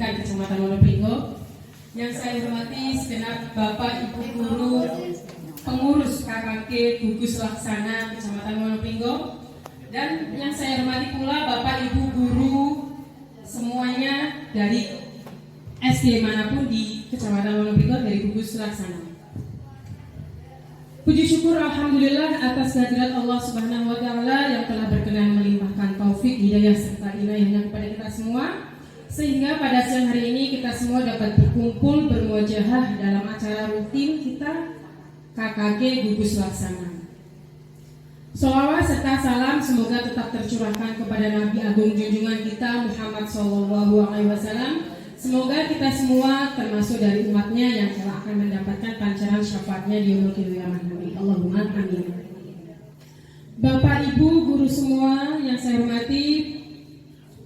Pendidikan Kecamatan Wonopringgo. Yang saya hormati segenap Bapak Ibu guru pengurus KKG Gugus Laksana Kecamatan Wonopringgo, dan yang saya hormati pula Bapak Ibu guru semuanya dari SD manapun di Kecamatan Wonopringgo dari Gugus Laksana. Puji syukur alhamdulillah atas kehadirat Allah Subhanahu wa taala yang telah berkenan melimpahkan taufik, hidayah serta inayahnya kepada kita semua, sehingga pada siang hari ini kita semua dapat berkumpul bermuajahah dalam acara rutin kita KKG Gugus Laksana. Sholawat serta salam semoga tetap tercurahkan kepada Nabi Agung junjungan kita Muhammad SAW. Semoga kita semua termasuk dari umatnya yang kelak akan mendapatkan pancaran syafaatnya di yaumul qiyamah. Allahumma amin. Bapak Ibu guru semua yang saya hormati,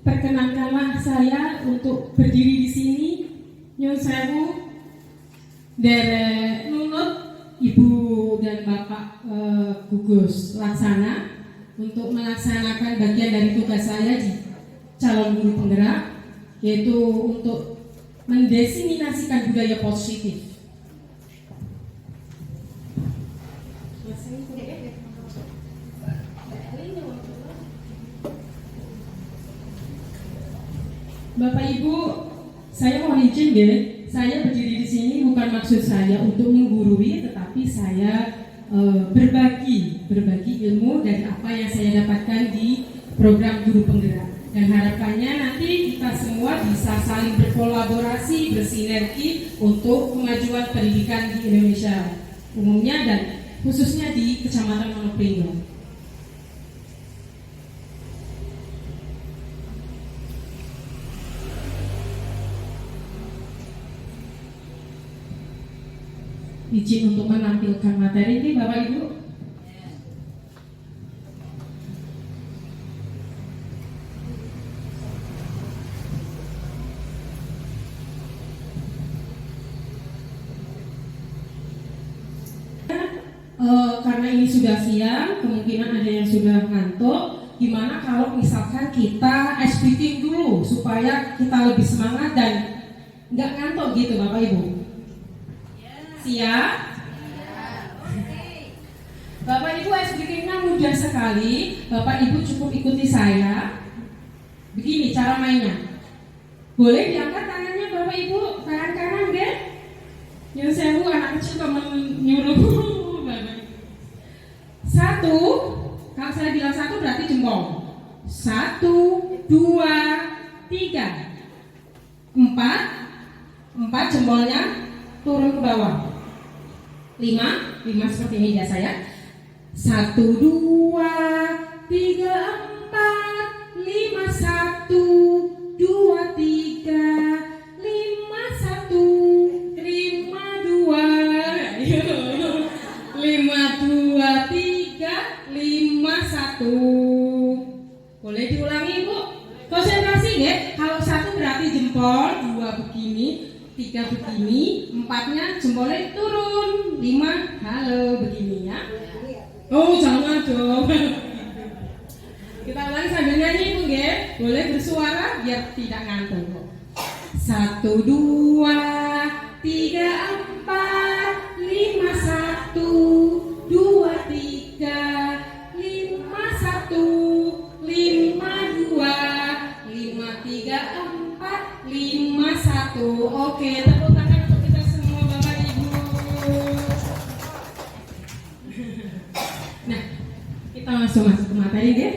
perkenankanlah saya untuk berdiri di sini. Nyun sewu derek nunut Ibu dan Bapak Gugus Laksana untuk melaksanakan bagian dari tugas saya di calon guru penggerak, yaitu untuk mendiseminasikan budaya positif. Bapak Ibu, saya mohon izin ya, saya berdiri di sini bukan maksud saya untuk menggurui, tetapi saya berbagi ilmu dari apa yang saya dapatkan di program guru penggerak. Dan harapannya nanti kita semua bisa saling berkolaborasi, bersinergi untuk kemajuan pendidikan di Indonesia umumnya dan khususnya di Kecamatan Wonopringgo. Izin untuk menampilkan materi ini Bapak Ibu. Karena ini sudah siang, kemungkinan ada yang sudah ngantuk. Gimana kalau misalkan kita ice breathing dulu supaya kita lebih semangat dan nggak ngantuk gitu Bapak Ibu? Siap? Bapak Ibu, ice breathing-nya mudah sekali. Bapak Ibu cukup ikuti saya. Begini cara mainnya. Boleh diangkat tangannya Bapak Ibu, tangan kanan deh. Yang saya anak kecil teman nyuruh. Satu, kalau saya bilang satu berarti jempol. 1, 2, 3, 4 jempolnya turun ke bawah. 5 seperti ini biasa ya. 1, 2, 3, 4, 5, 1, 2, 3, 5, 1, 5, 2, 5, 2, 3, 5, 1. Boleh diulangi Bu? Konsentrasi ya. Kalau 1 berarti jempol, 2 begini, 3 begini, 4-nya jempolnya turun, 5 halo begini ya. Oh jangan dong. Kita ulangi sambil nyanyi Bu ya. Boleh bersuara biar tidak ngantuk. 1, 2, 3, 4, 5, 1, 2, 3, 5, 1, 5, 2, 5, 3, 4, 5, 1. Oke, tepuk tangan untuk kita semua Bapak Ibu. Nah, kita langsung masuk ke materi deh.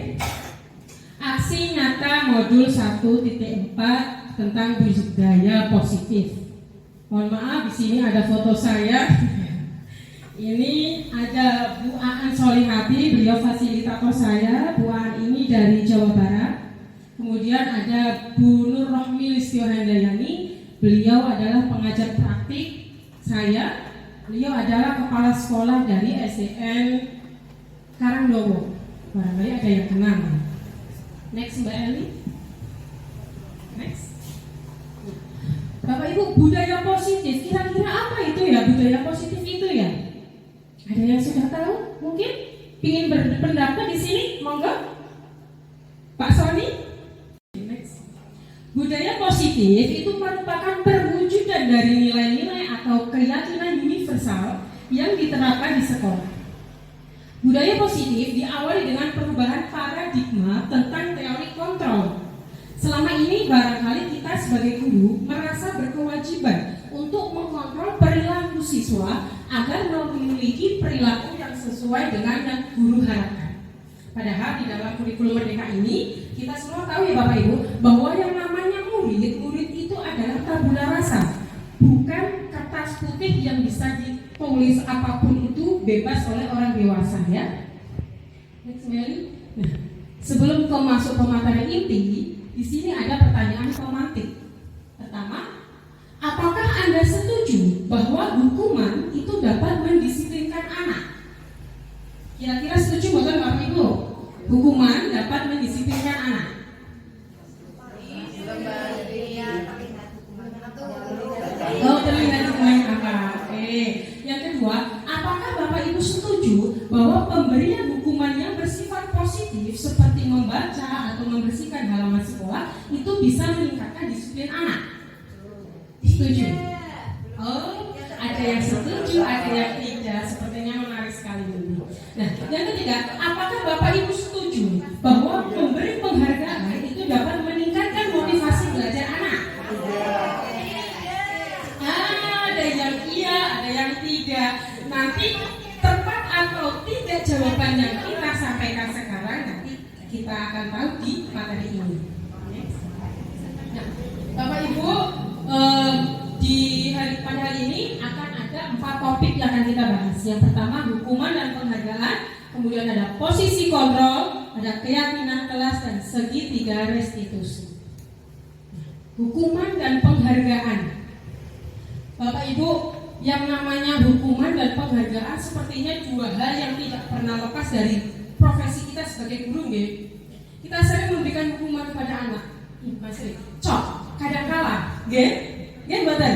Aksi nyata modul 1.4 tentang budaya positif. Mohon maaf, di sini ada foto saya. Ini ada Bu Aan Solihati, beliau fasilitator saya. Bu Aan ini dari Jawa Barat. Kemudian ada Bu Nur Rohmi Listio Handayani, beliau adalah pengajar praktik saya. Beliau adalah kepala sekolah dari SDN Karangdowo. Barangkali ada yang kenal. Next Mbak Eli. Next. Bapak Ibu, budaya positif, kira-kira apa itu ya budaya positif itu ya? Ada yang sudah tahu? Mungkin ingin berpendapat di sini, monggo. Pak Sony. Next. Budaya positif itu merupakan perwujudan dari nilai-nilai atau keyakinan universal yang diterapkan di sekolah. Budaya positif diawali dengan perubahan paradigma tentang teori kontrol. Selama ini barangkali kita sebagai guru merasa berkewajiban untuk mengontrol perilaku siswa agar memiliki perilaku yang sesuai dengan yang guru harapkan. Padahal di dalam kurikulum Merdeka ini kita semua tahu ya Bapak Ibu bahwa yang namanya murid itu adalah tabula rasa, bukan kertas putih yang bisa ditulis apapun itu bebas oleh orang dewasa ya. Nah, sebelum masuk pemaparan inti, di sini ada pertanyaan pemantik. Pertama, apakah Anda setuju bahwa hukuman itu dapat mendisiplinkan anak? Kira-kira setuju bukan Bapak Ibu? Hukuman dapat mendisiplinkan anak. Oh, terlihat hukuman apa? Yang kedua, apakah Bapak Ibu setuju bahwa pemberian hukuman yang bersifat positif seperti membaca atau membersihkan halaman sekolah itu bisa meningkatkan disiplin anak? Setuju? Oh, ada yang setuju, ada yang tidak. Sepertinya menarik sekali ini. Nah, yang ketiga, apakah Bapak Ibu setuju bahwa memberi penghargaan itu dapat meningkatkan motivasi belajar anak? Ada yang iya, ada yang tidak. Nanti tepat atau tidak jawaban yang kita sampaikan sekarang nanti kita akan tahu di materi ini. Nah, Bapak Ibu, pada hari ini akan ada 4 topik yang akan kita bahas. Yang pertama hukuman dan penghargaan, kemudian ada posisi kontrol, ada keyakinan kelas dan segitiga restitusi. Hukuman dan penghargaan. Bapak Ibu, yang namanya hukuman dan penghargaan sepertinya dua hal yang tidak pernah lepas dari profesi kita sebagai guru, nggih. Kita sering memberikan hukuman kepada anak. Masih cok, kadang kala, nggih. Nggih mboten?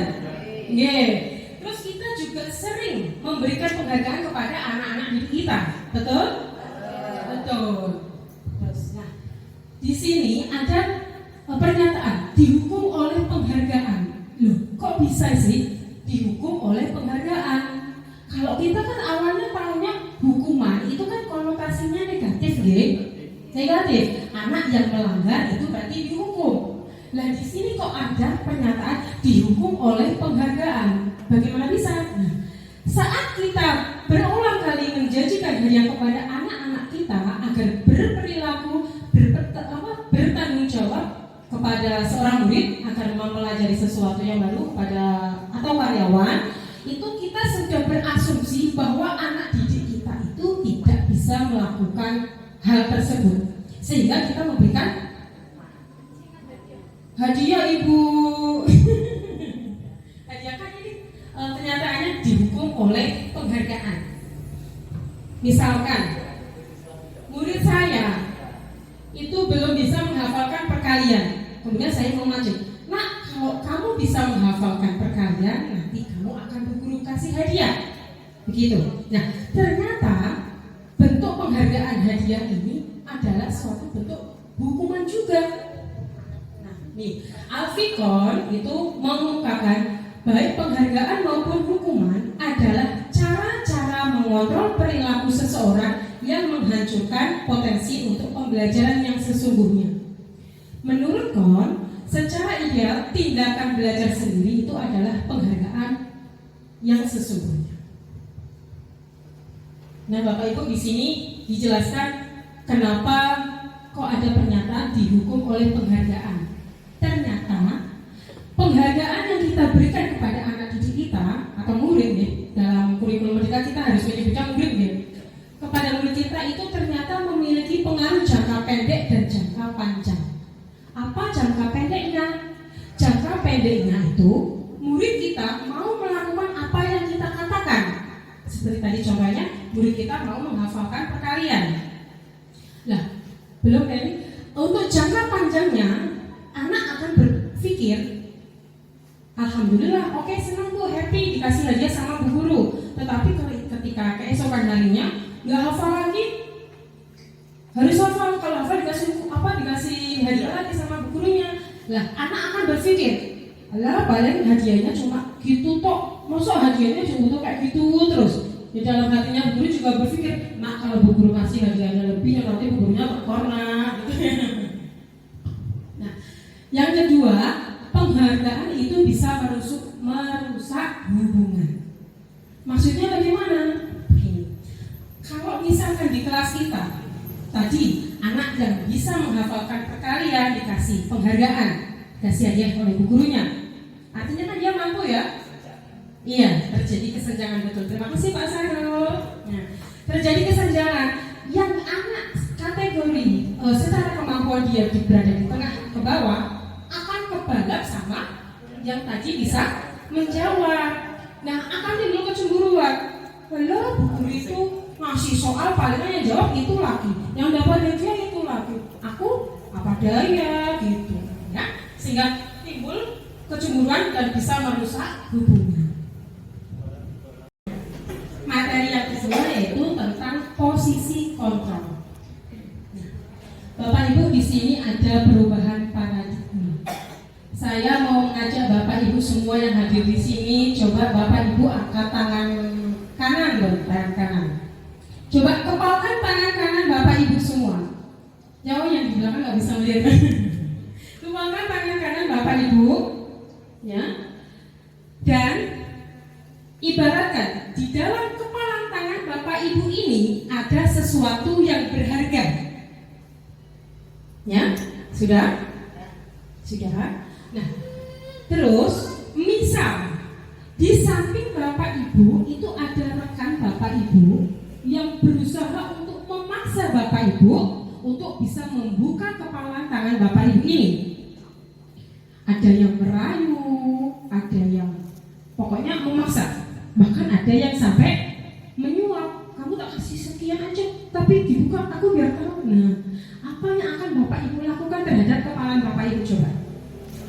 Nggih. Terus kita juga sering memberikan penghargaan kepada anak-anak didik kita. Betul? Betul. Terus, nah, di sini ada pernyataan dihukum oleh penghargaan. Loh, kok bisa sih dihukum oleh penghargaan? Kalau kita kan awalnya tahunya hukuman itu kan konotasinya negatif, nggih. Negatif. Anak yang melanggar itu berarti dihukum. Nah, di sini kok ada pernyataan dihukum oleh penghargaan? Bagaimana bisa? Nah, saat kita berulang kali menjanjikan hadiah kepada anak-anak kita agar berperilaku bertanggung jawab kepada seorang murid agar mempelajari sesuatu yang baru kepada atau karyawan, itu kita sudah berasumsi bahwa anak didik kita itu tidak bisa melakukan hal tersebut, sehingga kita memberikan hadiah Ibu. Hadiah kan ini kenyataannya dihukum oleh penghargaan. Misalkan murid saya itu belum bisa menghafalkan perkalian, kemudian saya mau maju. Nah, kalau kamu bisa menghafalkan perkalian, nanti kamu akan berguru kasih hadiah. Begitu. Nah, ternyata bentuk penghargaan hadiah ini adalah suatu bentuk hukuman juga. Nih, Alfikon itu mengungkapkan baik penghargaan maupun hukuman adalah cara-cara mengontrol perilaku seseorang yang menghancurkan potensi untuk pembelajaran yang sesungguhnya. Menurut Kohn, secara ideal tindakan belajar sendiri itu adalah penghargaan yang sesungguhnya. Nah, Bapak Ibu di sini dijelaskan kenapa kok ada pernyataan dihukum oleh penghargaan. Ternyata penghargaan yang kita berikan kepada anak didik kita atau murid nih, dalam kurikulum Merdeka kita harus menyebutkan murid nih, kepada murid kita itu ternyata memiliki pengaruh jangka pendek dan jangka panjang. Apa jangka pendeknya? Jangka pendeknya itu murid kita mau melakukan apa yang kita katakan. Seperti tadi contohnya, murid kita mau menghafalkan perkalian. Nah, belum ini untuk jangka panjangnya anak akan berpikir, alhamdulillah, oke, senang tuh, happy, dikasih hadiah sama bu guru. Tetapi ketika keesokan harinya nggak hafal lagi, harus hafal. Kalau hafal dikasih hadiah lagi sama bu gurunya. Lah, anak akan berpikir, alah paling hadiahnya cuma gitu tok, masa hadiahnya cuma kayak gitu terus. Di dalam hatinya guru juga berpikir, mak kalau bu guru kasih hadiahnya lebih, ya nanti bu gurunya berkorna gitu. Nah, yang kedua, penghargaan itu bisa merusak hubungan. Maksudnya bagaimana? Kalau misalkan di kelas kita tadi anak yang bisa menghafalkan perkalian dikasih penghargaan, kasih hadiah oleh bu gurunya, artinya kan dia mampu ya. Iya, terjadi kesenjangan, betul. Terima kasih Pak Sarul. Nah, terjadi kesenjangan yang anak kategori secara kemampuan dia berada di tengah ke bawah akan kebalap sama yang tadi bisa menjawab. Nah, akan timbul kecemburuan. Kalau bu guru itu ngasih soal palingnya yang jawab itu lagi, yang dapat hadiah itu lagi. Aku apa daya gitu, ya. Sehingga timbul kecemburuan dan bisa merusak hubungan. Materi yang kedua yaitu tentang posisi kontrol. Bapak Ibu, di sini ada perubahan paradigma. Saya mau mengajak Bapak Ibu semua yang hadir di sini, coba Bapak Ibu angkat tangan kanan dong, tangan kanan. Coba kepalkan tangan kanan Bapak Ibu semua. Jauh yang di belakang nggak bisa melihat. Kepalkan tangan kanan Bapak Ibu, ya. Dan ibaratkan di dalam kepalan tangan Bapak Ibu ini ada sesuatu yang berharga. Ya, sudah? Sudah. Nah, terus misal di samping Bapak Ibu itu ada rekan Bapak Ibu yang berusaha untuk memaksa Bapak Ibu untuk bisa membuka kepalan tangan Bapak Ibu ini. Ada yang merayu, ada yang pokoknya memaksa. Bahkan ada yang sampai menyuap, kamu tak kasih sekian aja, tapi dibuka aku biar tahu. Nah, apa yang akan Bapak Ibu lakukan terhadap kepalan Bapak Ibu coba?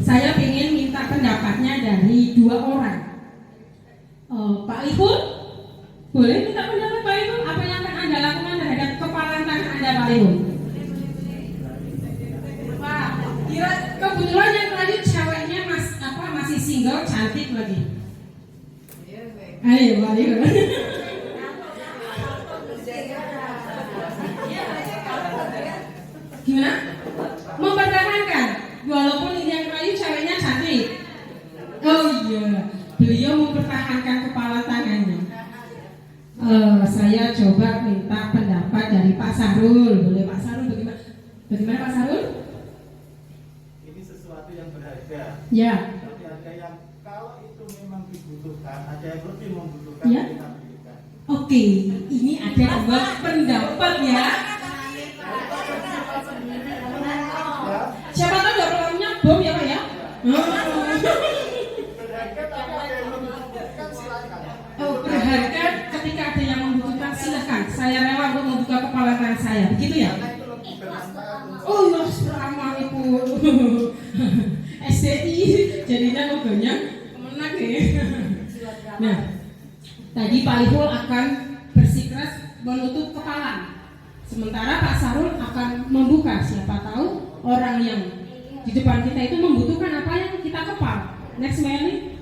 Saya ingin minta pendapatnya dari dua orang. Pak Lihun, boleh minta pendapat Pak Lihun? Apa yang akan Anda lakukan terhadap kepalan tangan Anda Pak Lihun? Pak, kira kebetulan yang tadi ceweknya masih single, cantik lagi. Ayo, Pak Lihun. Gimana? Mempertahankan, walaupun yang kayu ceweknya cantik. Oh iya, beliau mempertahankan kepala tangannya. Saya coba minta pendapat dari Pak Sarul. Boleh Pak Sarul, bagaimana? Bagaimana Pak Sarul? Ini sesuatu yang berharga. Ya. Tapi ada yang kalau itu memang dibutuhkan, ada yang lebih membutuhkan, Ya. kita berikan. Oke, ini ada dua pendapat ya. Siapa tahu dapurnya bom ya Pak ya? Oh, berharga ketika ada yang membutuhkan silahkan. Saya rela untuk membuka kepala tangan saya, begitu ya? Oh ya, ramah Ibu. SDI jadinya logonya kemenang ya. Nah, tadi Pak Lihul akan bersikeras menutup kepala. Sementara Pak Sarul akan membuka. Siapa tahu orang yang di depan kita itu membutuhkan apa yang kita kepal. Next Melly.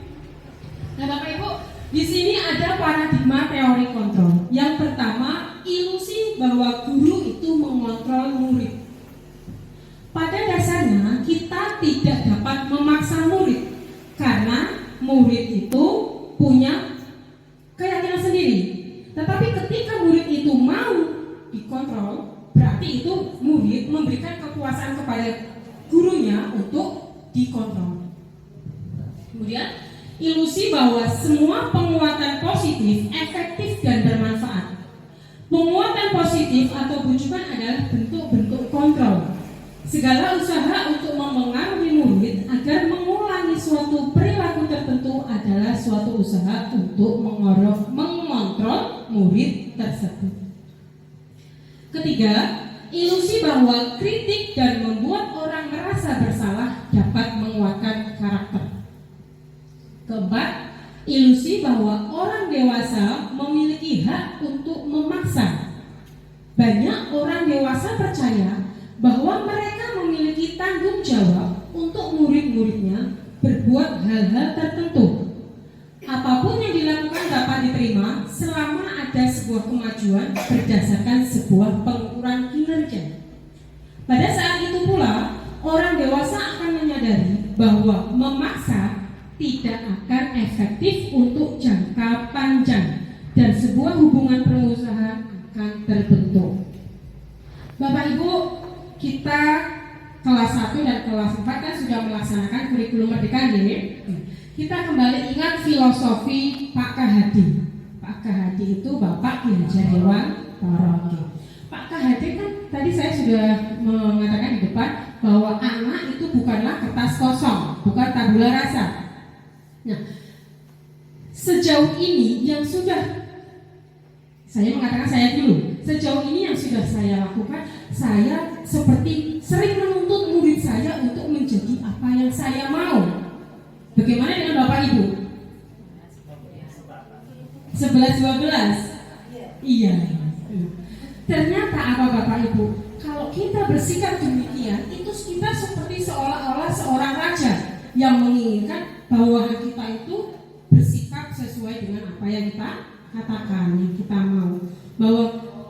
Nah Bapak Ibu, di sini ada paradigma teori kontrol. Yang pertama, ilusi bahwa guru itu mengontrol murid. Pada dasarnya kita tidak dapat memaksa murid karena murid itu punya keyakinan sendiri. Tetapi ketika murid itu mau dikontrol, berarti itu murid memberikan kepuasan kepada gurunya untuk dikontrol. Kemudian ilusi bahwa semua penguatan positif efektif dan bermanfaat. Penguatan positif atau bujukan adalah bentuk-bentuk kontrol. Segala usaha untuk mempengaruhi murid agar mengulangi suatu perilaku tertentu adalah suatu usaha untuk mengontrol murid tersebut. Ketiga, ilusi bahwa kritik dan membuat orang merasa bersalah dapat menguatkan karakter. Keempat, ilusi bahwa orang dewasa memiliki hak untuk memaksa. Banyak orang dewasa percaya bahwa mereka memiliki tanggung jawab untuk murid-muridnya berbuat hal-hal tertentu. Apapun yang dilakukan dapat diterima selama ada sebuah kemajuan berdasarkan sebuah pengukuran kinerja. Pada saat itu pula, orang dewasa akan menyadari bahwa memaksa tidak akan efektif untuk jangka panjang dan sebuah hubungan perusahaan akan terbentuk. Bapak Ibu, kita kelas 1 dan kelas 4 kan sudah melaksanakan kurikulum merdeka ini. Kita kembali ingat filosofi Pak Kahadi. Pak Kahadi itu Bapak Ki Hajar Dewan Toroge. Pak Kahadi kan tadi saya sudah mengatakan di depan bahwa anak itu bukanlah kertas kosong, bukan tabula rasa. Nah, sejauh ini yang sudah saya mengatakan saya dulu, sejauh ini yang sudah saya lakukan, saya seperti sering menuntut murid saya untuk menjadi apa yang saya mau. Bagaimana dengan Bapak Ibu? 11-12? Iya. Ternyata apa Bapak Ibu? Kalau kita bersikap demikian, itu kita seperti seolah-olah seorang raja yang menginginkan bawahan kita itu bersikap sesuai dengan apa yang kita katakan, yang kita mau. Bahwa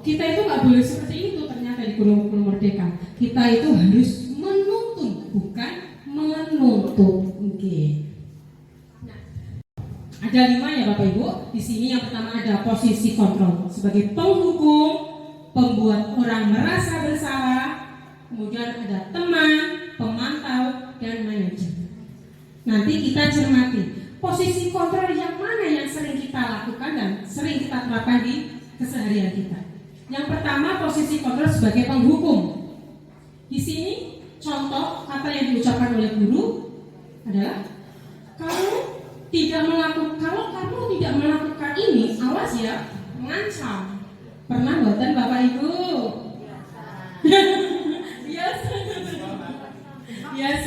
kita itu nggak boleh seperti itu ternyata di kurikulum merdeka. Kita itu harus menuntun, bukan menuntut. Oke. Ada 5 ya Bapak Ibu. Di sini yang pertama ada posisi kontrol sebagai penghukum, pembuat orang merasa bersalah. Kemudian ada teman, pemantau, dan manajer. Nanti kita cermati posisi kontrol yang mana yang sering kita lakukan dan sering kita terapkan di keseharian kita. Yang pertama posisi kontrol sebagai penghukum. Di sini contoh kata yang diucapkan oleh guru adalah kalau kamu tidak melakukan ini, awas ya, mengancam. Pernah buatan Bapak Ibu? Yes. Yes.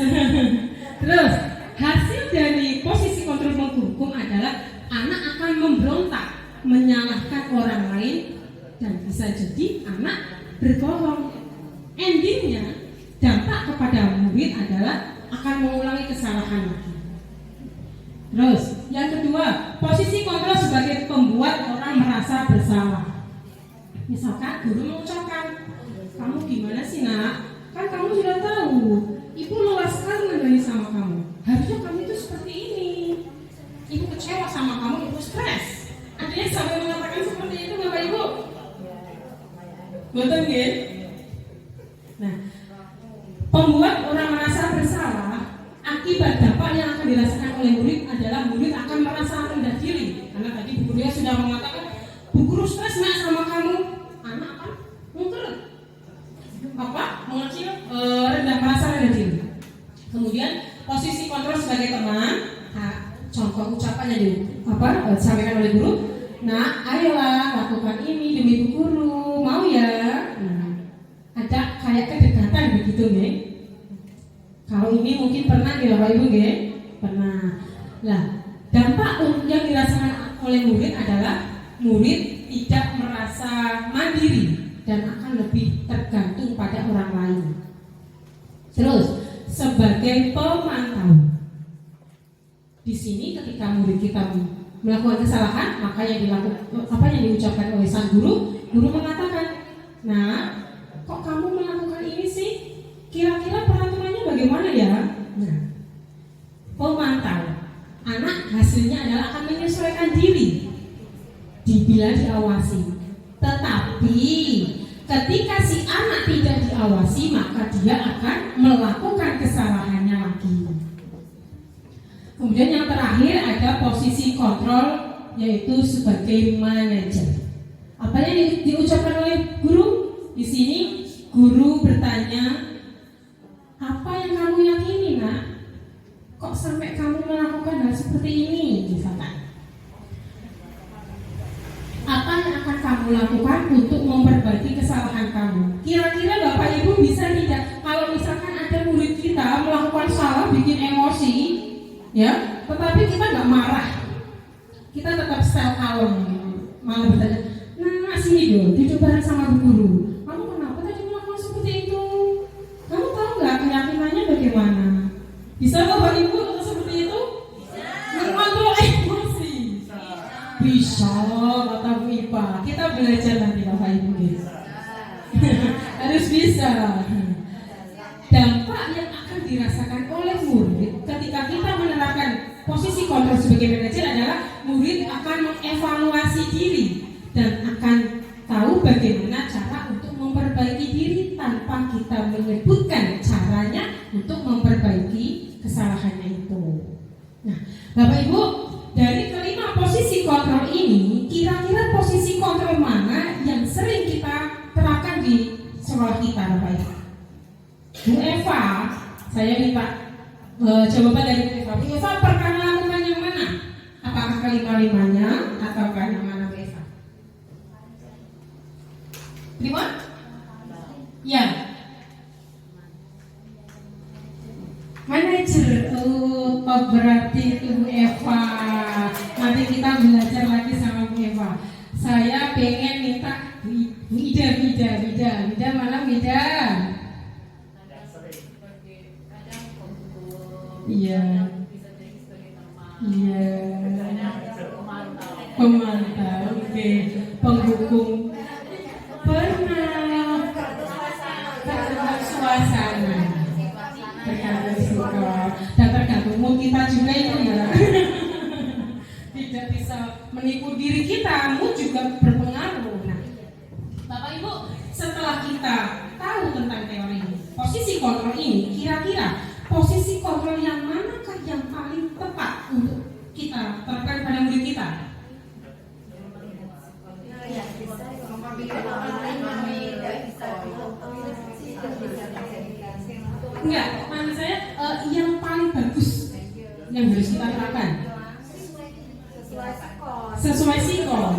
Terus hasil dari posisi kontrol penghukum adalah anak akan memberontak, menyalahkan orang lain, dan bisa jadi anak berbohong. Endingnya dampak kepada murid adalah akan mengulangi kesalahan lagi. Terus, yang kedua, posisi kontrol sebagai pembuat orang merasa bersalah. Misalkan guru mengucapkan, kamu gimana sih nak? Kan kamu sudah tahu, ibu lelah sekali mengenai sama kamu. Harusnya kamu itu seperti ini. Ibu kecewa sama kamu, ibu stres. Ada yang sampai mengatakan seperti itu Bapak Ibu? Betul nggih? Nah, pembuat orang merasa bersalah. Akibat dampak yang akan dirasakan oleh murid adalah murid akan merasa rendah diri. Karena tadi Bu Guru sudah mengatakan, Bu Guru stres nak sama kamu, anak akan mengecil, merasa rendah diri. Kemudian posisi kontrol sebagai teman, contoh ucapannya disampaikan oleh guru. Nah, ayolah lakukan ini demi Bu Guru, mau ya? Nah, ada kayak kedekatan begitu nih. Kalau ini mungkin pernah ya Bapak Ibu nggih? Pernah. Lah, dampak yang dirasakan oleh murid adalah murid tidak merasa mandiri dan akan lebih tergantung pada orang lain. Terus, sebagai pemantau. Di sini ketika murid kita melakukan kesalahan, maka yang diucapkan oleh sang guru mengatakan, "Nah, kok kamu melakukan ini sih? Kira-kira peraturannya bagaimana ya?" Nah, pemantau anak hasilnya adalah akan menyesuaikan diri bila diawasi. Tetapi ketika si anak tidak diawasi, maka dia akan melakukan kesalahannya lagi. Kemudian yang terakhir ada posisi kontrol, yaitu sebagai manajer. Apa yang diucapkan oleh guru? Di sini guru bertanya, apa yang kamu yakini nak? Kok sampai kamu melakukan hal seperti ini? Misalkan, apa yang akan kamu lakukan untuk memperbaiki kesalahan kamu? Kira-kira Bapak Ibu bisa tidak? Kalau misalkan ada murid kita melakukan salah, bikin emosi, ya, tetapi kita nggak marah, kita tetap style kalem, malah bertanya, nah sini dong, duduk bareng sama Bu Guru. Kamu kenapa tadi melakukan seperti itu? Kamu tahu nggak keyakinannya bagaimana? Bisa Bapak Kita belajar nanti Bapak Ibu. Harus bisa. Dampak yang akan dirasakan oleh murid ketika kita menerapkan posisi kontrol sebagai manajer adalah murid akan mengevaluasi diri dan akan tahu bagaimana cara untuk memperbaiki diri tanpa kita menyebutkan caranya untuk memperbaiki kesalahannya itu. Nah, Bapak Ibu, dari kelima posisi kontrol ini, kira-kira posisi kontrol mana yang sering kita terapkan di sekolah kita, Bapak Ibu? Bu Eva, saya minta jawaban dari Bu Eva. Bu Eva pernah melakukan yang mana? Apakah kelima-limanya atau yang mana, Bu Eva? Kelima? Ya. Manajer, berarti itu Bu Eva. Nanti kita belajar lagi sama Bu Eva. Saya pengen minta Mida mana Mida? Iya. Iya. Pemantau, oke. Penghukum. Pernah. Tergantung suasana. Tergantung suka. Dan tergantung mood kita juga itu ya. Tidak bisa menipu diri kita, mood juga berpengaruh. Nah, Bapak Ibu, setelah kita tahu tentang teori ini, posisi kontrol ini, kira-kira posisi kontrol yang manakah yang paling tepat untuk kita terapkan pada murid kita? Enggak, maksud saya yang paling bagus yang harus kita terapkan sesuai sikon.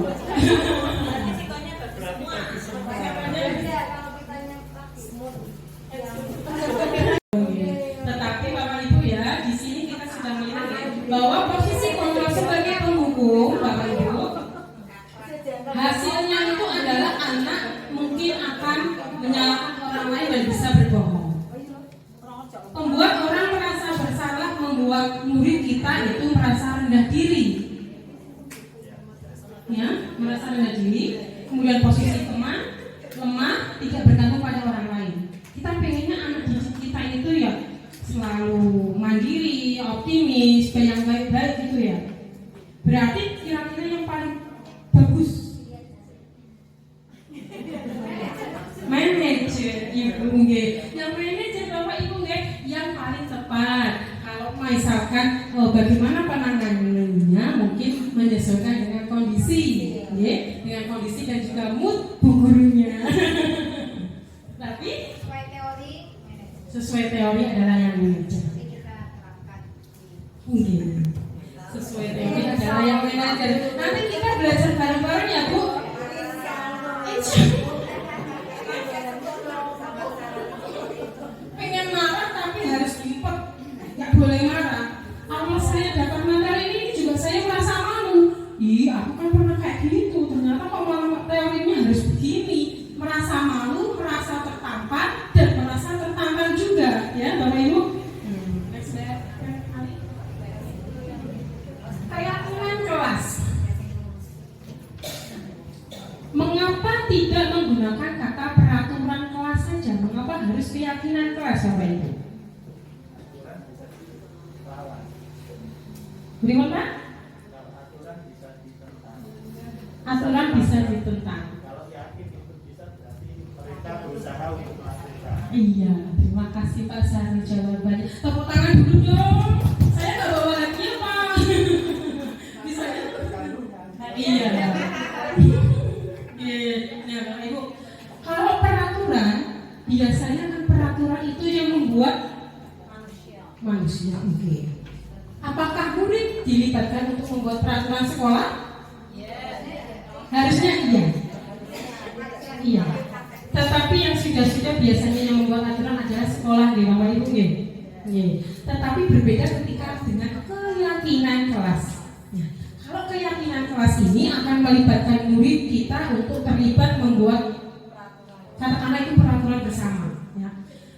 Tetapi Bapak Ibu ya, di sini kita sudah melihat bahwa posisi kontrol sebagai penghukum, Bapak Ibu, hasilnya itu adalah anak mungkin akan menyalahkan orang lain dan bisa berbohong. Membuat orang merasa bersalah, membuat murid kita itu merasa rendah diri. Ya, merasa rendah diri, kemudian posisi lemah, tidak bergantung pada orang lain. Kita pengennya anak didik kita itu ya selalu mandiri, optimis, yang baik-baik gitu ya. Berarti kira-kira yang paling bagus manajer Ibu nggih. Yang manajer Bapak Ibu nggih yang paling tepat. Kalau misalkan bagaimana penanganannya mungkin menyesuaikan dengan kondisi, nggih, dengan kondisi dan juga mood bu gurunya. Tapi sesuai teori adalah yang manajer. Sesuai teori adalah yang manajer. Nanti kita belajar bareng-bareng ya Bu. Pengen marah tapi harus dilipat, nggak boleh marah. Awal saya dapat materi ini juga saya merasa malu. Aku kan pernah kayak gitu. Ternyata kok malah teorinya harus begini. Merasa malu, merasa tertampar dan merasa tertantang juga, ya Bapak Ibu. Keyakinan kelas. Mengapa tidak menggunakan kata peraturan kelas saja? Mengapa harus keyakinan kelas, Bapak Ibu? Bagaimana Pak? Aturan bisa ditentang. Kalau yakin itu bisa, berarti mereka berusaha untuk melakukan. Iya, terima kasih Pak Sari jawabannya. Tepuk tangan dulu dong. Saya nggak bawa lagi ya Pak. Bisa. Iya. Iya, Bapak Ibu. Kalau peraturan, biasanya kan peraturan itu yang membuat manusia. Oke. Apakah murid dilibatkan untuk membuat peraturan sekolah? Harusnya iya. Iya. Tetapi yang sudah biasanya yang membuat aturan adalah sekolah di Bapak Ibu ya. Tetapi berbeda ketika dengan keyakinan kelas. Nah, kalau keyakinan kelas ini akan melibatkan murid kita untuk terlibat membuat katakanlah itu peraturan bersama. Ya.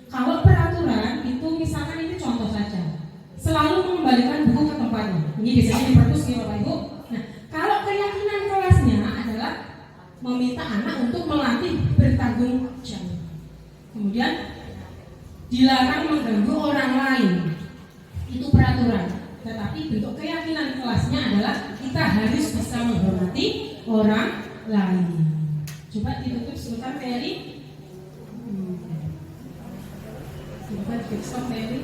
Kalau peraturan itu misalkan ini contoh saja, selalu mengembalikan buku ke tempatnya. Ini biasanya di perpus ya Bapak Ibu. Nah, kalau keyakinan kelasnya adalah meminta anak untuk melatih bertanggung jawab. Kemudian dilarang mengganggu orang lain, itu peraturan. Tetapi bentuk keyakinan kelasnya adalah kita harus bisa menghormati orang lain. Coba ditutup sebentar, Mary. Coba stop, Mary.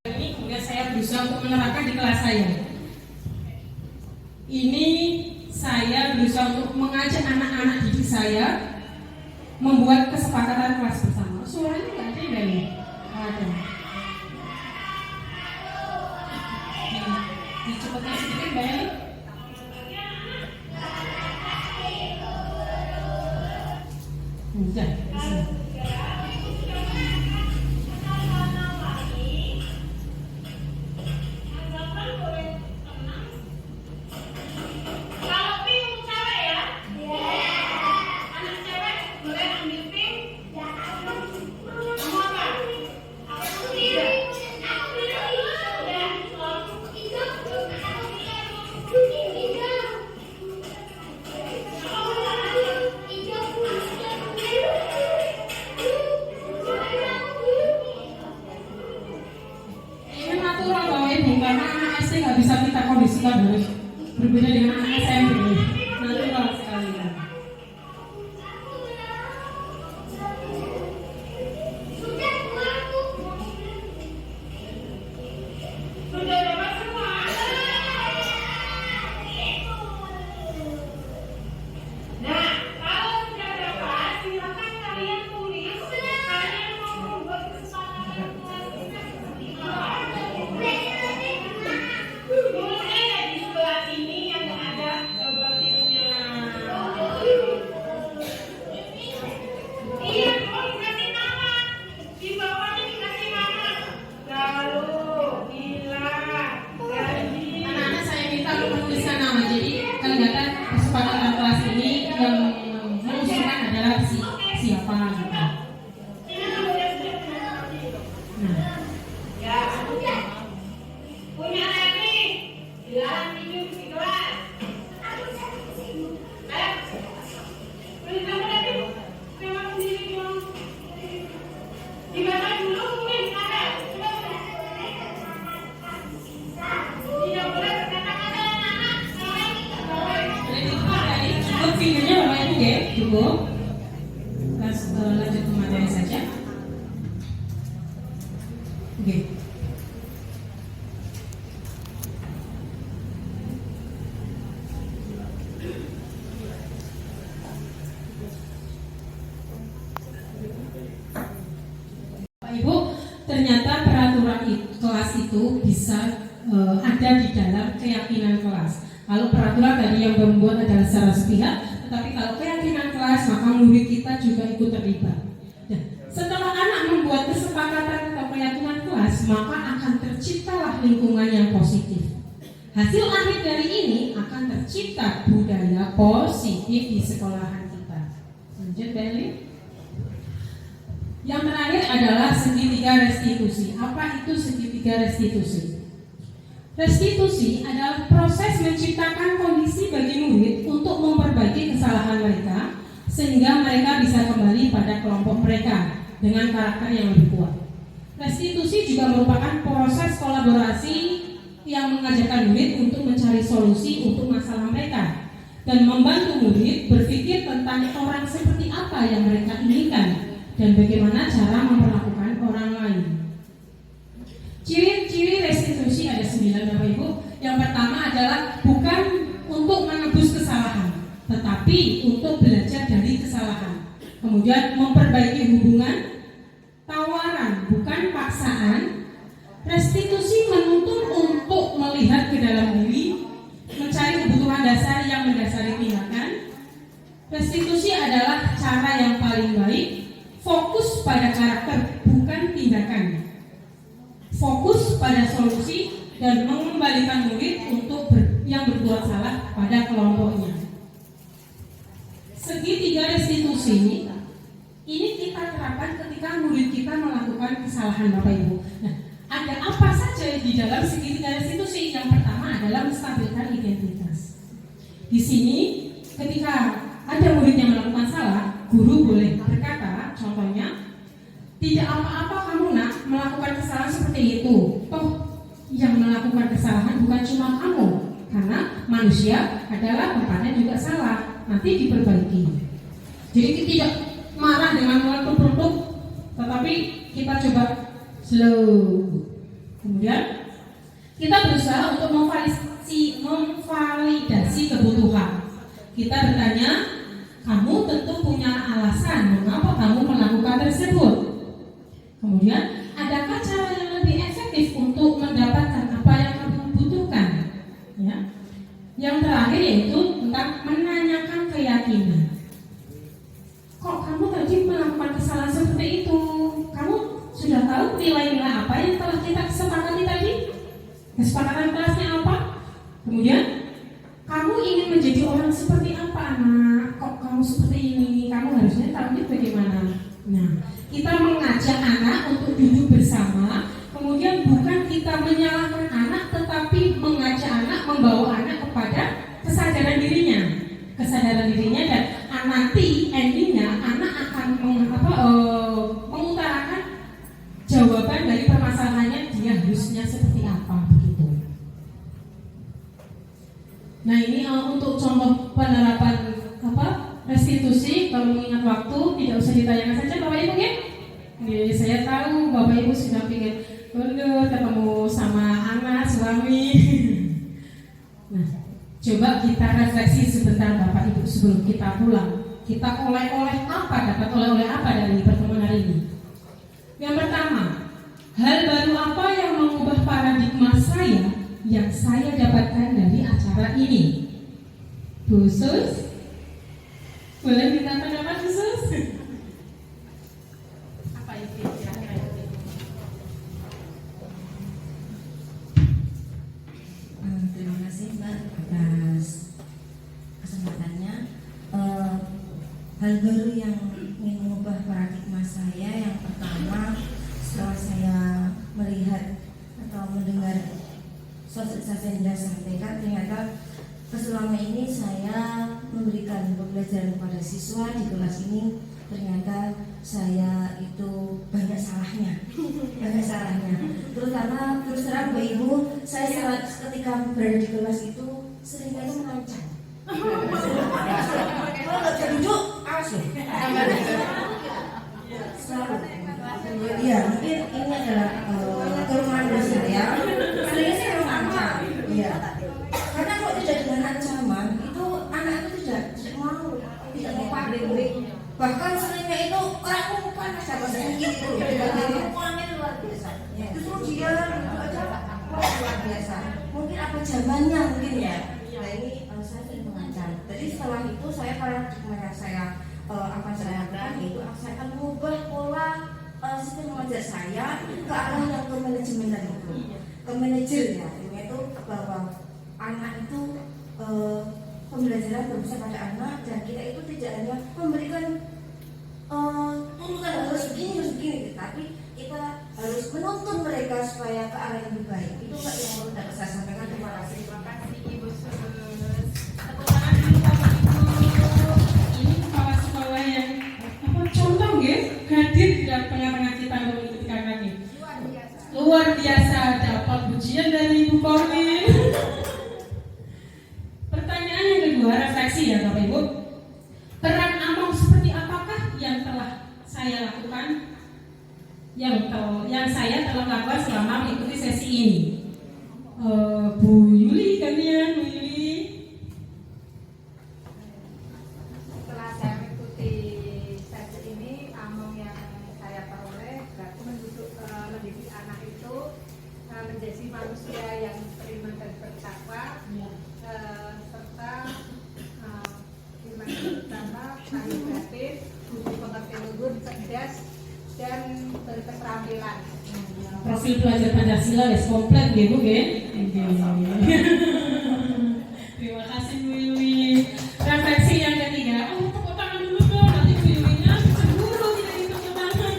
Ini kemudian saya berusaha untuk menerapkan di kelas saya. Ini saya berusaha untuk mengajak anak-anak didik saya membuat kesepakatan kelas bersama. Suaranya nggak ada ya? Ada. Dicepatkan sedikit, Mbak. Udah, bisa. Karena anak SD nggak bisa kita kondisikan harus berbeda dengan anak SMP. Nanti kalau sekalian. Kesepakatan kelas ini yang mengusulkan adalah siapa gitu. Punya lagi, bilang minum di kelas. Kamu lagi, memang sendiri dong. Dibaca dulu mungkin ada. Tidak boleh berkata-kata anak. Cukup videonya Bapak Ibu ya, cukup. Lanjut ke materi saja. Oke. Bapak Ibu, ternyata peraturan kelas itu bisa ada di dalam keyakinan kelas. Kalau peraturan tadi yang membuat adalah secara sepihak, tetapi kalau keyakinan kelas maka murid kita juga ikut terlibat. Nah, setelah anak membuat kesepakatan atau keyakinan kelas, maka akan terciptalah lingkungan yang positif. Hasil akhir dari ini akan tercipta budaya positif di sekolahan kita. Lanjut, Beli. Yang terakhir adalah segitiga restitusi. Apa itu segitiga restitusi? Restitusi adalah proses menciptakan kondisi bagi murid untuk memperbaiki kesalahan mereka sehingga mereka bisa kembali pada kelompok mereka dengan karakter yang lebih kuat. Restitusi juga merupakan proses kolaborasi yang mengajarkan murid untuk mencari solusi untuk masalah mereka dan membantu murid berpikir tentang orang seperti apa yang mereka inginkan dan bagaimana cara memperlakukan orang lain. Ciri-ciri restitusi ada 9, Bapak Ibu. Yang pertama adalah bukan untuk menebus kesalahan, tetapi untuk belajar dari kesalahan. Kemudian memperbaiki hubungan, tawaran bukan paksaan. Restitusi menuntut untuk melihat ke dalam diri, mencari kebutuhan dasar yang mendasari tindakan. Restitusi adalah cara yang paling baik, fokus pada karakter bukan tindakan. Fokus pada solusi dan mengembalikan murid untuk yang berbuat salah pada kelompoknya. Segitiga restitusi ini kita terapkan ketika murid kita melakukan kesalahan, Bapak Ibu. Nah, ada apa saja di dalam segitiga restitusi? Yang pertama adalah menstabilkan identitas. Di sini ketika ada murid yang melakukan salah, guru boleh berkata, contohnya, tidak apa-apa kamu nak melakukan kesalahan seperti itu. Toh yang melakukan kesalahan bukan cuma kamu, karena manusia adalah tempatnya juga salah. Nanti diperbaiki. Jadi kita tidak marah dengan meletup-letup, tetapi kita coba slow. Kemudian kita berusaha untuk memvalidasi kebutuhan. Kita bertanya, kamu tentu punya alasan mengapa kamu melakukan tersebut. Kemudian, adakah cara yang lebih efektif untuk mendapatkan apa yang kamu butuhkan? Ya. Yang terakhir yaitu tentang menanyakan keyakinan. Kok kamu tadi melakukan kesalahan seperti itu? Kamu sudah tahu nilai-nilai apa yang telah kita sepakati tadi? Kesepakatan kelasnya apa? Kemudian, kamu ingin menjadi orang seperti apa, anak? Kok kamu seperti ini? Kamu harusnya tahunya bagaimana? Nah, kita mengajak anak untuk duduk bersama. Kemudian bukan kita menyalahkan anak, tetapi mengajak anak, membawa anak kepada kesadaran dirinya. Kesadaran dirinya dan nanti endingnya anak akan mengutarakan jawaban dari permasalahannya dia harusnya seperti apa begitu. Nah ini untuk contoh penerapan restitusi. Kalau mengingat waktu tidak usah ditanyakan saja Bapak Ibu ya. Saya tahu Bapak Ibu sudah ingin ketemu sama anak suami. Nah coba kita refleksi sebentar Bapak Ibu sebelum kita pulang. Kita oleh-oleh apa, dapat oleh-oleh apa dari pertemuan hari ini? Yang pertama, hal baru apa yang mengubah paradigma saya yang saya dapatkan dari acara ini? Bu Sus, boleh minta pendapat Bu Sus? Apa itu kira-kira? Terima kasih Mbak atas kesempatannya. Hal baru yang ingin mengubah paradigma saya, yang pertama setelah saya melihat atau mendengar sosialisasi yang disampaikan, ternyata selama ini saya memberikan pembelajaran kepada siswa di kelas ini, ternyata saya itu banyak salahnya. Terutama terus terang Bapak Ibu, saya ketika berada di kelas itu seringkali mengancam. Kalau nggak bisa duduk, awas loh. Selalu. Iya, mungkin ini adalah kelemahan dari saya. Seringnya saya mengancam. Iya. Karena kalau tidak dengan ancaman, itu anak itu tidak mau paham. Bahkan seringnya itu orang umpan sama saya gitu. Umpannya luar biasa. Justru dia aja luar biasa. Mungkin apa zamannya mungkin ya. Nah ini saya sering mengancam. Jadi setelah itu saya paradigma saya akan saya lakukan itu saya akan mengubah pola sistem mengajar saya ke arah yang ke manajemen tadi itu, ke manajer ya. Yaitu bahwa anak itu pembelajaran berpusat pada anak dan kita itu tidak hanya memberikan turunan harus begini, tapi kita harus menuntun mereka supaya ke arah yang lebih baik. Itu Mbak yang perlu dapat saya sampaikan. Terima kasih. Terima kasih Ibu Sus. Tepuk tangan dulu Bapak Ibu. Ini kepala sekolah yang contoh ya, hadir di tengah-tengah kita untuk mengikuti kakak ini. Luar biasa dapat pujian dari Ibu Korwin. Pertanyaan yang kedua, refleksi ya Bapak Ibu. Peran among seperti apakah yang telah saya lakukan, yang saya telah lakukan selama mengikuti sesi ini? Bu Yuli gantian, Bu Yuli. Setelah saya mengikuti sesi ini, among yang saya peroleh berarti mendidik anak itu menjadi manusia yang beriman dan bertakwa, serta firman pertama, tanggung batin, budi pengertian luhur, cerdas, dan berketerampilan. Profil pelajar Pancasila wis komplit nggih Bu nggih. Terima kasih Bu Yuli. Refleksi yang ketiga, tepuk tangan dulu dong, nanti Bu Yulinya cemburu tidak ditepuk tangan.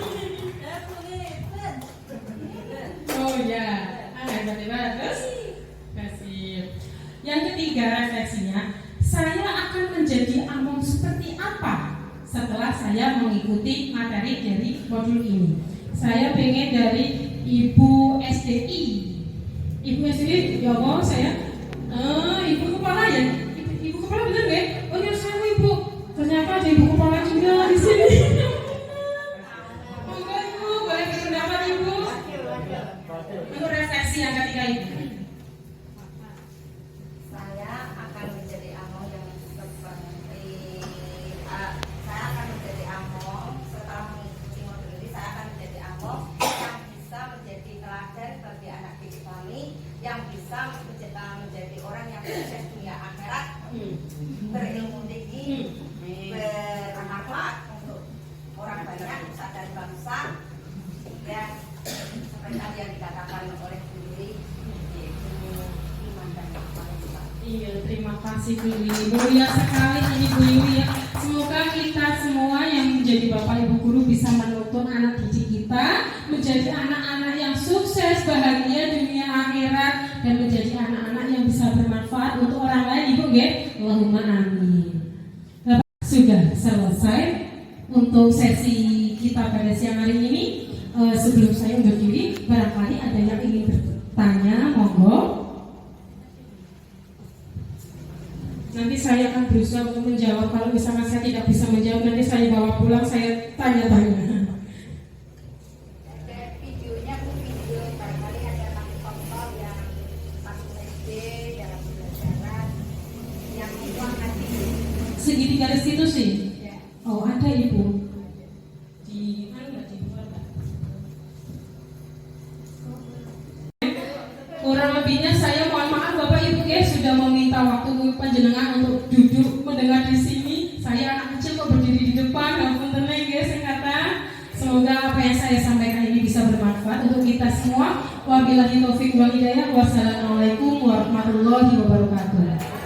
Oh ya, hebat. Terus kasih. Yang ketiga refleksinya, saya setelah saya mengikuti materi dari modul ini. Saya pengen dari Ibu SDI. Ibu SDI, ya Allah saya. Ibu kepala ya? Ibu kepala bener nggak? Oh ya saya Ibu. Ternyata ada Ibu kepala juga di sini. Monggo Ibu, boleh berpendapat Ibu? Untuk resepsi yang ketiga ini. Saya akan menjadi AMO yang seperti saya akan menjadi AMO setelah mengikuti modul ini. Saya akan menjadi AMO yang bisa menjadi teladan bagi anak didik kami, yang bisa menjadi orang yang sukses dunia akhirat, berilmu tinggi, bermanfaat untuk orang banyak, nusa dan bangsa, ya seperti tadi yang dikatakan oleh Bu Yuli, yaitu iman dan kemanusiaan. Iya, terima kasih Bu Yuli. Mulia sekali ini Bu Yuli ya. Semoga kita semua yang menjadi Bapak Ibu guru bisa menuntun anak didik kita menjadi anak-anak yang sukses, bahagia dunia akhirat, dan menjadi anak-anak yang bisa bermanfaat untuk orang lain. Ibu nggih? Allahumma amin. Sudah selesai untuk sesi kita pada siang hari ini. Sebelum saya undur diri, barangkali ada yang ingin bertanya, monggo. Nanti saya akan berusaha untuk menjawab. Kalau misalnya saya tidak bisa menjawab, nanti saya bawa pulang, saya tanya-tanya. Ada videonya, Bu, video barangkali ada contoh yang satu SD dalam pembelajaran yang itu akan Segitiga restitusi. ya. Oh ada Ibu. Di mana nggak di luar nggak? Kurang lebihnya saya mohon maaf Bapak Ibu guys sudah meminta waktu panjenengan untuk duduk mendengar di sini. Saya anak kecil kok berdiri di depan, ampun tenang guys yang kata. Semoga apa yang saya sampaikan ini bisa bermanfaat untuk kita semua. Wabillahi taufiq wal hidayah. Wassalamualaikum warahmatullahi wabarakatuh.